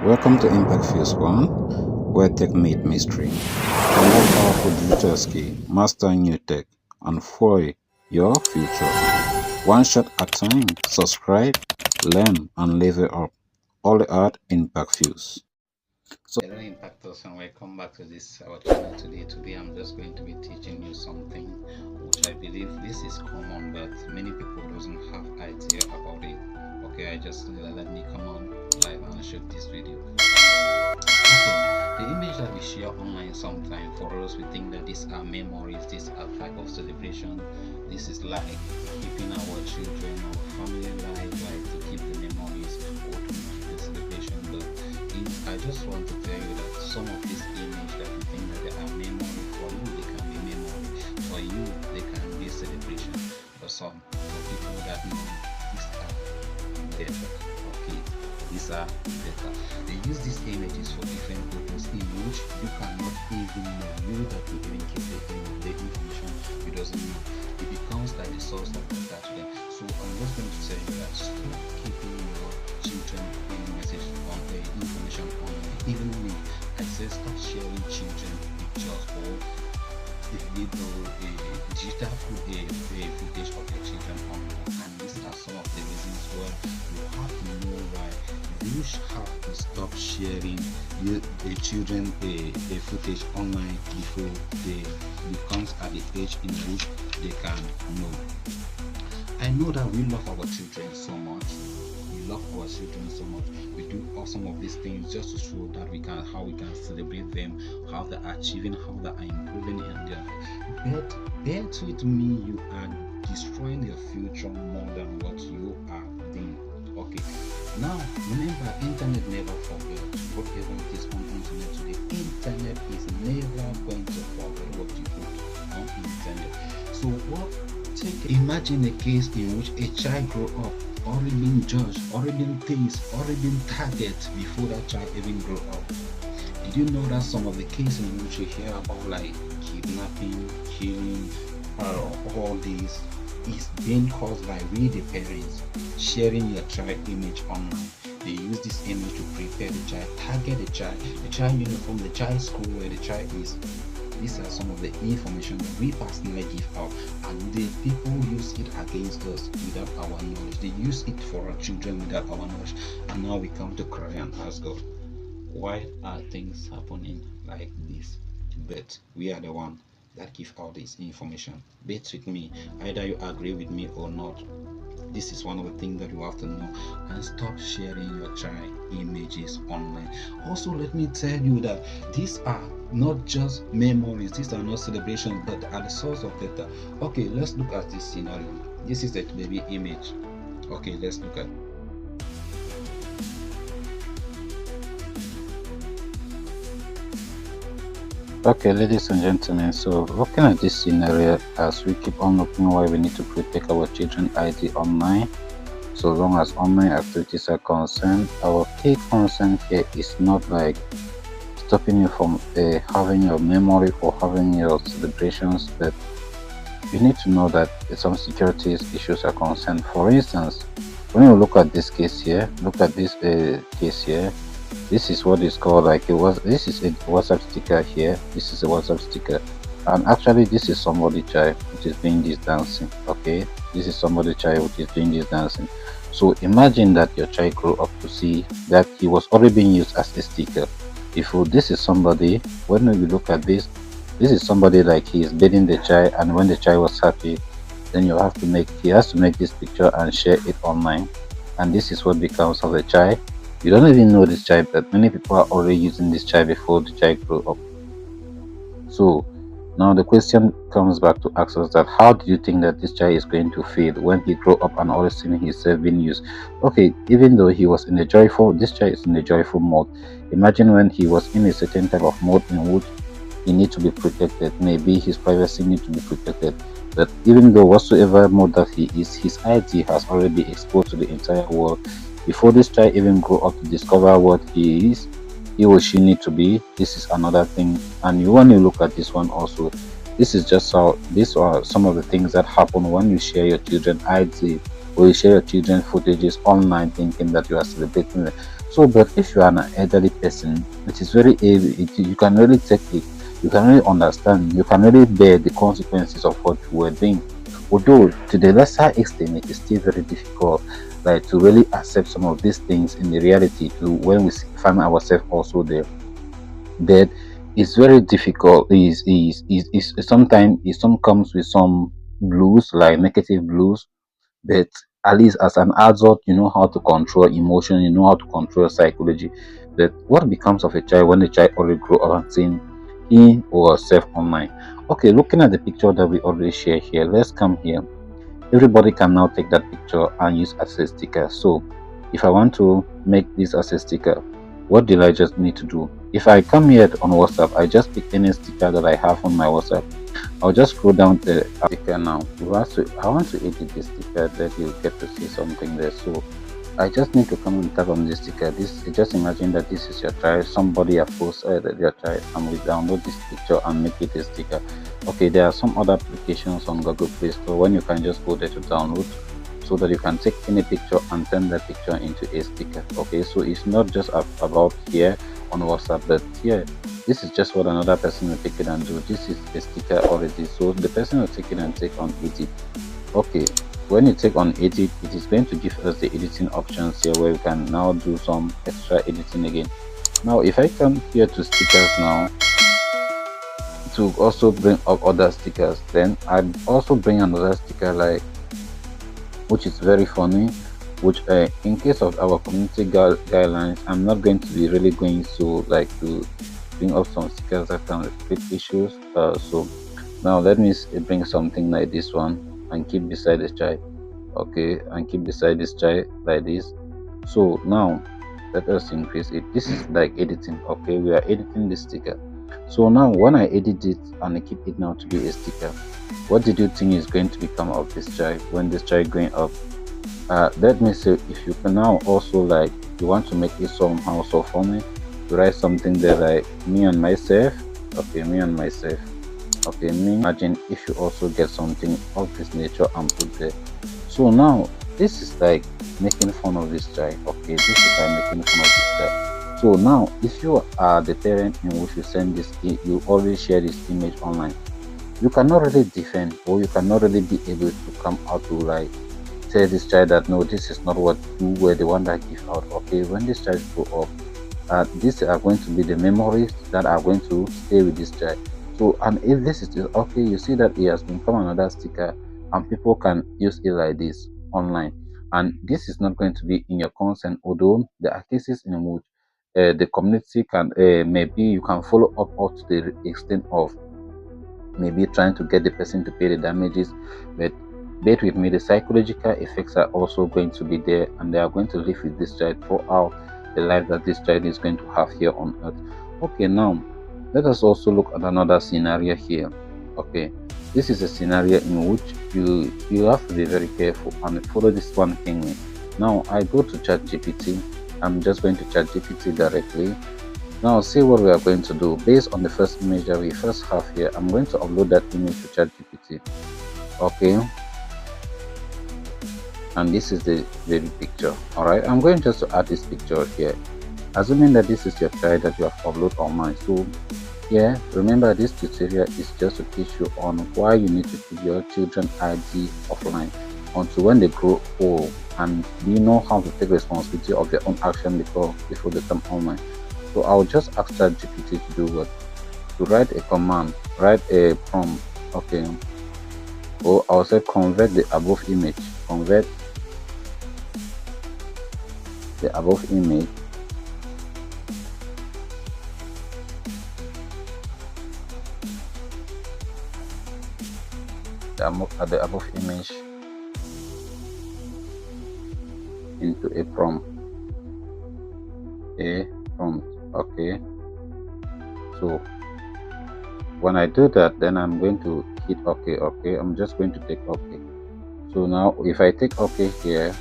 Welcome to IMPACTFUSE1, where tech meet mystery. Unlock powerful digital skill, master new tech, and follow your future. One shot at a time. Subscribe, learn, and level up. All at IMPACTFUSE. Hello Impactors, and welcome back to this our channel today. Today I'm just going to be teaching you something which I believe this is common, but many people doesn't have idea about it. Okay, I just let me come on live and shoot this video. Okay, the image that we share online sometimes, for us we think that these are memories, these are type of celebration. This is like keeping our children or family alive, like to keep the memories or to keep the celebration. But I just want to tell you that some of these images that you think that they are memory, for you they can be memory, for you they can be celebration. For some people that know these are better. Okay, these are better. They use these images for different purposes in which you cannot even know. You that you even keep the information you doesn't know. It becomes like the source of data to them. So I'm just going to tell you that stop keeping your children message on the information on. Even me, I say stop sharing children pictures or digital footage of your children online. And these are some of the reasons why you have to know why you have to stop sharing the children a footage online before they becomes at the age in which they can know. I know that we love our children so much. We love our children so much. We do all some of these things just to show that how we can celebrate them, how they're achieving, how they are improving in their life. But bear with me, you are destroying your future more than what you are doing. Okay. Now remember, internet never forgets. Whatever it is on internet today, internet is never going to forget what you put on internet. So imagine a case in which a child grew up already been judged, already been teased, already been targeted before that child even grew up. Did you know that some of the cases in which you hear about like kidnapping, killing, all these is being caused by we the parents sharing your child image online? They use this image to prepare the child, target the child uniform, the child school where the child is. These are some of the information that we personally give out, and the people use it against us without our knowledge. They use it for our children without our knowledge, and now we come to cry and ask God, why are things happening like this? But we are the one that give out this information. Bet with me, either you agree with me or not. This is one of the things that you have to know, and stop sharing your child images online. Also, let me tell you that these are not just memories, these are not celebrations, but are the source of data. Okay, let's look at this scenario. This is the baby image. Okay, let's look at. Okay, ladies and gentlemen, so looking at this scenario, as we keep on looking why we need to protect our children ID online, so long as online activities are concerned, our key concern here is not like stopping you from having your memory or having your celebrations, but you need to know that some security issues are concerned. For instance, when you look at this case here, look at this case here. This is what is called like this is a WhatsApp sticker here. This is a WhatsApp sticker, and actually this is somebody child which is doing this dancing. Okay, this is somebody child which is doing this dancing. So imagine that your child grew up to see that he was already being used as a sticker. If this is somebody, when you look at this is somebody like he is beating the child, and when the child was happy, then he has to make this picture and share it online, and this is what becomes of the child. You don't even know this child, but many people are already using this child before the child grew up. So now the question comes back to ask us that how do you think that this child is going to feel when he grow up and always seeing himself being used? Okay, even though he was in a joyful, this child is in a joyful mode. Imagine when he was in a certain type of mode in which he needs to be protected. Maybe his privacy needs to be protected. But even though whatsoever mode that he is, his ID has already been exposed to the entire world. Before this child even grow up to discover what he is, he or she need to be. This is another thing. And you want to look at this one also. This is just how these are some of the things that happen when you share your children ID or you share your children's footages online thinking that you are celebrating them. So, but if you are an elderly person, it is very heavy. You can really take it, you can really understand, you can really bear the consequences of what you were doing. Although to the lesser extent, it is still very difficult, like to really accept some of these things in the reality. To when we find ourselves also there, that it's very difficult. Is sometimes it some comes with some blues, like negative blues, but at least as an adult you know how to control emotion, you know how to control psychology. But what becomes of a child when the child already grow up and seeing he or herself online? Okay, looking at the picture that we already share here, let's come here. Everybody can now take that picture and use as a sticker. So if I want to make this as a sticker, what do I just need to do? If I come here on WhatsApp, I just pick any sticker that I have on my WhatsApp. I'll just scroll down the sticker now. I want to edit this sticker that you get to see something there. So I just need to come and tap on this sticker. Just imagine that this is your child. Somebody has posted your child, and we download this picture and make it a sticker. Okay, there are some other applications on Google Play Store when you can just go there to download, so that you can take any picture and turn that picture into a sticker. Okay, so it's not just about here on WhatsApp, but here this is just what another person will take it and do. This is a sticker already, so the person will take it and take on edit. Okay, when you take on edit, it is going to give us the editing options here, where we can now do some extra editing again. Now if I come here to stickers now, to also bring up other stickers, then I also bring another sticker, like, which is very funny, which in case of our community guidelines, I'm not going to be really going to like to bring up some stickers that can reflect issues. So now let me bring something like this one and keep beside the child. Okay, and keep beside this child like this. So now let us increase it. This is like editing. Okay, we are editing this sticker. So now when I edit it and I keep it now to be a sticker, what did you think is going to become of this child when this child going up? Let me say, if you can now also, like, you want to make it somehow so funny, to write something there like me and myself. Okay, me and myself. Okay, me. Imagine if you also get something of this nature and put there. So now this is like making fun of this child. Okay, this is like making fun of this child. So now if you are the parent in which you send this, you always share this image online, you cannot really defend, or you cannot really be able to come out to like tell this child that no, this is not what you were the one that give out. Okay, when this child grow up, these are going to be the memories that are going to stay with this child. So, and if this is okay, you see that it has become another sticker, and people can use it like this online, and this is not going to be in your consent. Although there are cases in which the community can maybe you can follow up to the extent of maybe trying to get the person to pay the damages, but bear with me, the psychological effects are also going to be there, and they are going to live with this child throughout the life that this child is going to have here on earth. Okay, now let us also look at another scenario here. Okay, this is a scenario in which you have to be very careful and follow this one thing. Now I go to ChatGPT. I'm just going to ChatGPT directly. Now see what we are going to do based on the first image that we first have here. I'm going to upload that image to ChatGPT. Okay, and this is the baby picture. All right, I'm going just to add this picture here, assuming that this is your child that you have uploaded online. So yeah, remember this tutorial is just to teach you on why you need to keep your children ID offline until when they grow old, and you know how to take responsibility of their own action before they come online. So I'll just ask ChatGPT to do what? To write a command, write a prompt. Okay, or I'll say convert the above image, convert the above image the above image into a prompt. Okay, so when I do that, then I'm going to hit OK. Okay, I'm just going to take OK. So now if I take OK here,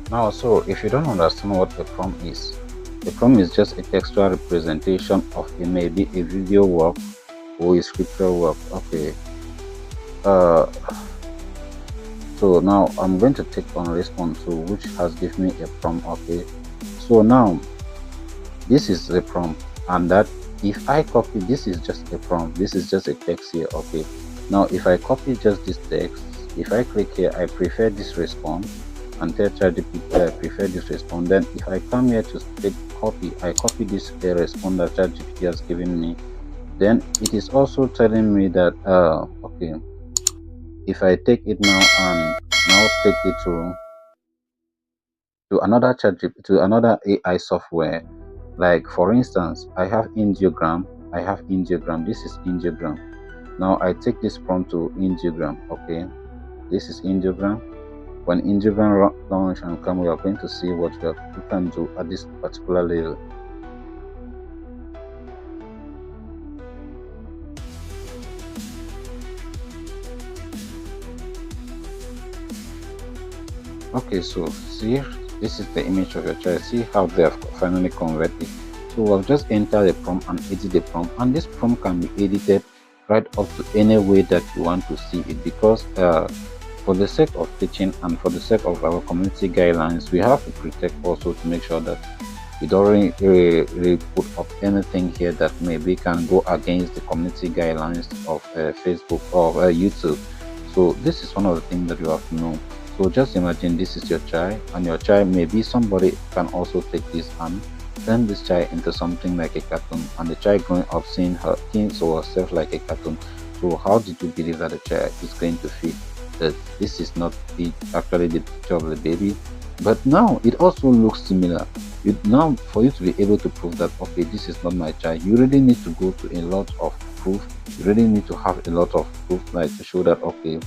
now, so if you don't understand what a prompt is, a prompt is just a textual representation of maybe a video work or a scriptural work. Okay. Uh, so now I'm going to take on response to which has given me a prompt. Okay. So now this is the prompt, and that if I copy, this is just a prompt. This is just a text here. Okay. Now if I copy just this text, if I click here, I prefer this response, and tell ChatGPT I prefer this response. Then if I come here to click copy, I copy this response that ChatGPT has given me. Then it is also telling me that okay, if I take it now and now take it to another to another AI software, like for instance, I have Indiogram, this is Indiogram. Now I take this prompt to Indiogram. Okay, this is Indiogram. When Indiogram launch and come, we are going to see what we can do at this particular level. Okay, so see, this is the image of your child. See how they have finally converted. So I've just entered the prompt and edit the prompt, and this prompt can be edited right up to any way that you want to see it, because for the sake of teaching and for the sake of our community guidelines, we have to protect also to make sure that we don't really put up anything here that maybe can go against the community guidelines of Facebook or YouTube. So this is one of the things that you have to know. So just imagine this is your child, and your child, maybe somebody can also take this and turn this child into something like a cartoon, and the child growing up seeing her things or herself like a cartoon. So how did you believe that the child is going to feel that this is not actually the picture of the baby? But now it also looks similar. Now for you to be able to prove that okay, this is not my child, you really need to go to a lot of proof. You really need to have a lot of proof, like to show that okay,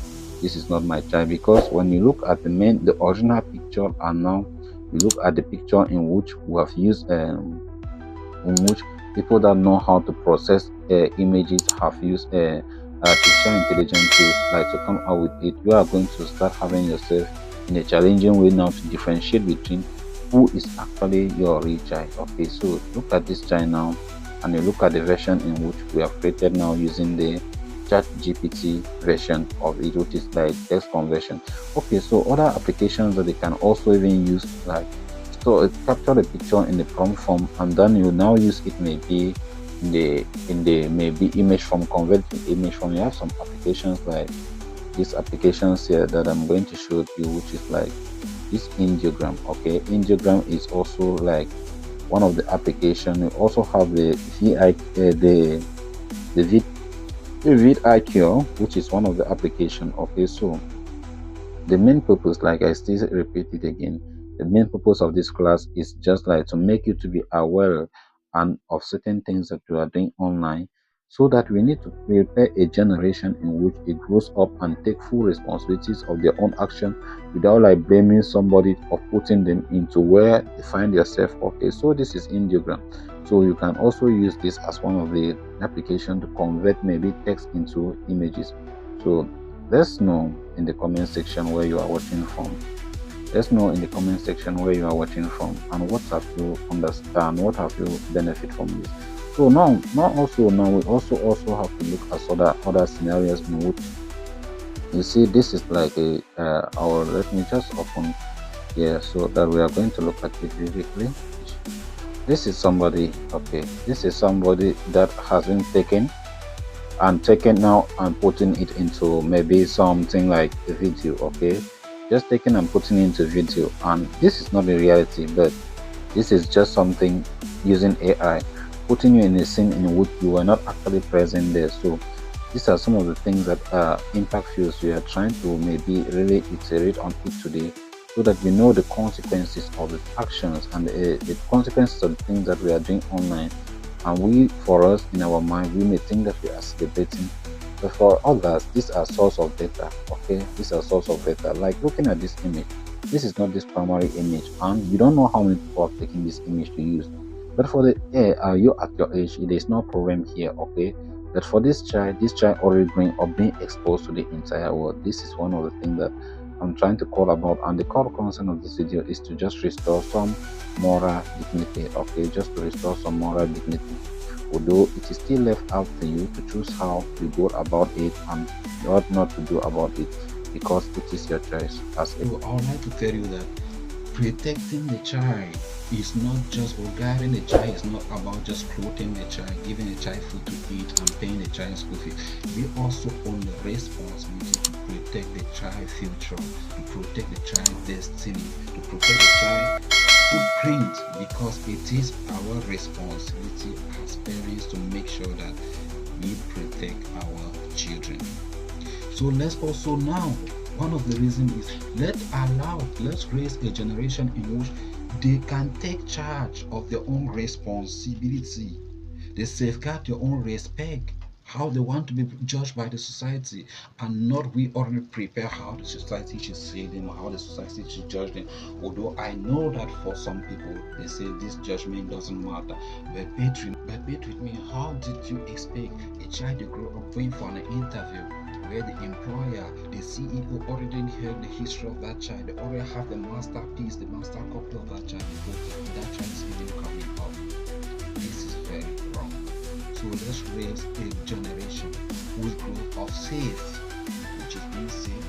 this is not my child. Because when you look at the original picture, and now you look at the picture in which we have used in which people that know how to process images have used artificial intelligence tools like to come out with it, you are going to start having yourself in a challenging way now to differentiate between who is actually your real child. Okay, so look at this child now, and you look at the version in which we have created now using the chat GPT version of it, which is like text conversion. Okay, so other applications that they can also even use, like so it capture the picture in the prompt form, and then you now use it maybe in the maybe image form, convert the image form. You have some applications like these applications here that I'm going to show you, which is like this Indiogram. Okay, Indiogram is also like one of the application. We also have the VI the vid the vidIQ, which is one of the application. Okay, so the main purpose, like I still repeat it again, the main purpose of this class is just like to make you to be aware and of certain things that you are doing online, so that we need to prepare a generation in which it grows up and take full responsibilities of their own action without like blaming somebody or putting them into where they find yourself. Okay, so this is Indiogram. So you can also use this as one of the application to convert maybe text into images. So let's know in the comment section where you are watching from. Let's know in the comment section where you are watching from, and what have you understand, what have you benefit from this. So now we also have to look at other scenarios in which you see this is like a our, let me just open here so that we are going to look at it vividly. This is somebody, okay, this is somebody that has been taken now and putting it into maybe something like a video. Okay, just taking and putting it into video, and this is not a reality, but this is just something using AI putting you in a scene in which you were not actually present there. So these are some of the things that Impact Fuse we are trying to maybe really iterate on it today, so that we know the consequences of the actions and the consequences of the things that we are doing online. And we, for us in our mind, we may think that we are celebrating, but for others these are source of data. Okay, these are source of data. Like looking at this image, this is not this primary image, and you don't know how many people have taken this image to use. But for the you at your age, it is no problem here. Okay, but for this child already growing up, being exposed to the entire world, this is one of the things that I'm trying to call about. And the core concern of this video is to just restore some moral dignity. Okay, just to restore some moral dignity. although it is still left up to you to choose how you go about it and what not to do about it, because it is your choice as a. So I would like to tell you that protecting the child is not just, or guiding the child is not about just clothing the child, giving the child food to eat and paying the child school fee. We also own the responsibility to protect the child's future, to protect the child's destiny, to protect the child's footprint, because it is our responsibility as parents to make sure that we protect our children. So let's also now, one of the reasons is let's raise a generation in which they can take charge of their own responsibility. They safeguard their own respect, how they want to be judged by the society, and not we already prepare how the society should see them, how the society should judge them. Although I know that for some people they say this judgment doesn't matter, but bet with me, how did you expect a child to grow up going for an interview where the employer, the CEO already heard the history of that child, they already have the masterpiece, the master copy of that child before that child is even coming up? This is very wrong. So let's raise a generation who grow up safe, which is being safe,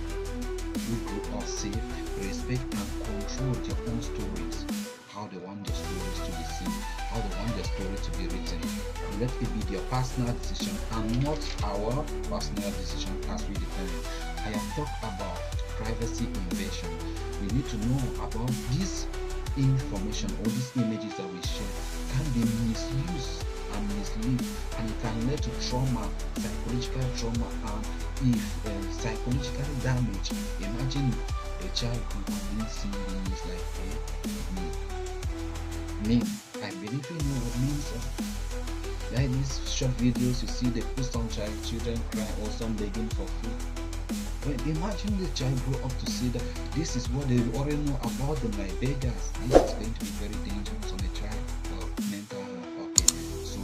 who grow up safe, respect and control their own stories, how they want their stories to be seen, how they want their story to be written. And let it be their personal decision and not our personal decision as we determine. I have talked about privacy invasion. We need to know about this information or these images that we share can be misused and mislead, and it can lead to trauma, psychological trauma, and if psychological damage. Imagine a child who only seeing things like me. I believe you know what means. Like these short videos you see, they put some children cry or some begging for food. But imagine the child grow up to see that this is what they already know about them, like beggars. This is going to be very dangerous on the child mental health. Okay, so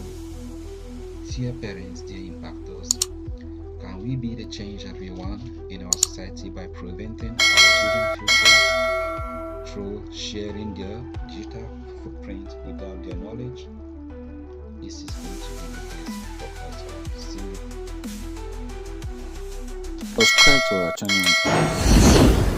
dear parents, dear impactors, can we be the change that we want in our society by preventing our children's future through sharing their digital footprint without their knowledge? This is going to be the case for us all. See you. Subscribe to our channel.